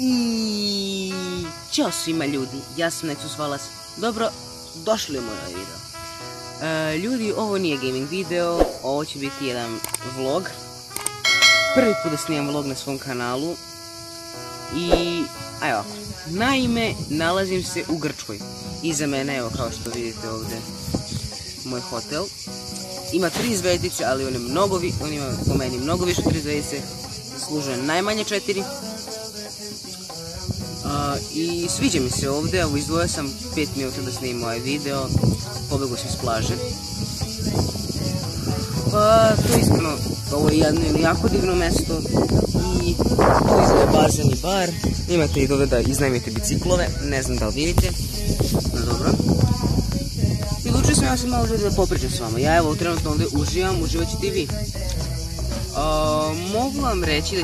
I ćao svima ljudi, ja sam Nexus Valas, dobro došli u moj video. Ljudi, ovo nije gaming video, ovo će biti jedan vlog. Prvi put da snimam vlog na svom kanalu. I, ajde ovako, naime, nalazim se u Grčkoj. Iza mene, evo kao što vidite ovdje, moj hotel. Ima 3 zvezdice, ali on ima po meni mnogo više 3 zvezdice. Zaslužuje najmanje 4. I sviđa mi se ovdje, evo izdvojio sam 5 minuta da snimim ovaj video, pobegao sam s plaže. Pa to je iskreno, ovo je jedno jako divno mesto i to izgleda bazen i bar. Imate i dole da iznajmite biciklove, ne znam da li vidite, no dobro. I odlučio sam ja se malo da popričam s vama, ja evo trenutno ovdje uživam, uživat ćete i vi. Mogu vam reći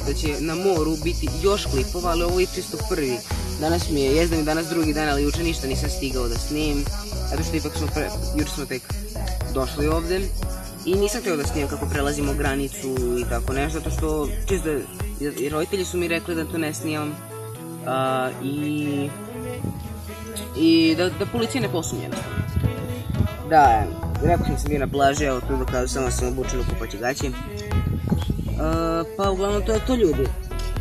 da će na moru biti još klipova, ali ovo je čisto prvi. Danas mi je, jezdam i danas drugi dan, ali jučer ništa nisam stigao da snimim. Zato što ipak jučer smo tek došli ovdje. I nisam htio da snimam kako prelazimo granicu i tako nešto, zato što čisto, jer roditelji su mi rekli da to ne snimam. I da policija ne posumnje jednostavno. Da, rekao sam bio na plaži, evo tu dokazu samo sam obučen u kupaće gaće. Pa uglavnom to je to ljudi,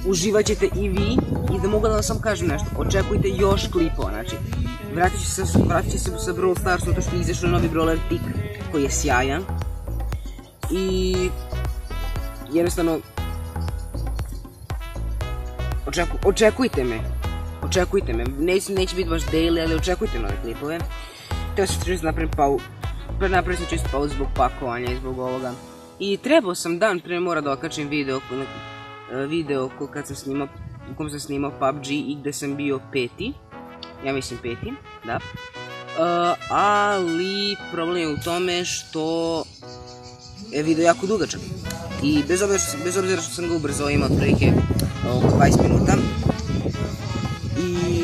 uživat ćete i vi i da mogu da vam sam kažem nešto, očekujte još klipova, znači vratit će se sa Brawl Starsu zato što je izašao novi brawler Tik koji je sjajan i jednostavno očekujte me, neće biti baš daily, ali očekujte nove klipove. Teo sam čisto napravio sam čisto pauzu zbog pakovanja i zbog ovoga. I trebao sam dan prije mora da okačim video u kojem sam snimao PUBG i gdje sam bio 5. Ja mislim 5. da. Ali problem je u tome što je video jako dugačak. I bez obzira što sam ga ubrzao, ima otprilike oko 20 minuta. I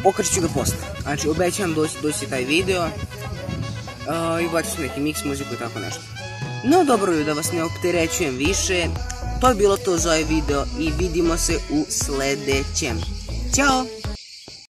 okačit ću ga posle. Znači obećavam doći taj video. I ubacit ću neki mix muziku i tako nešto. No dobro je da vas ne opterećujem više, to je bilo to za ovaj video i vidimo se u sljedećem. Ćao!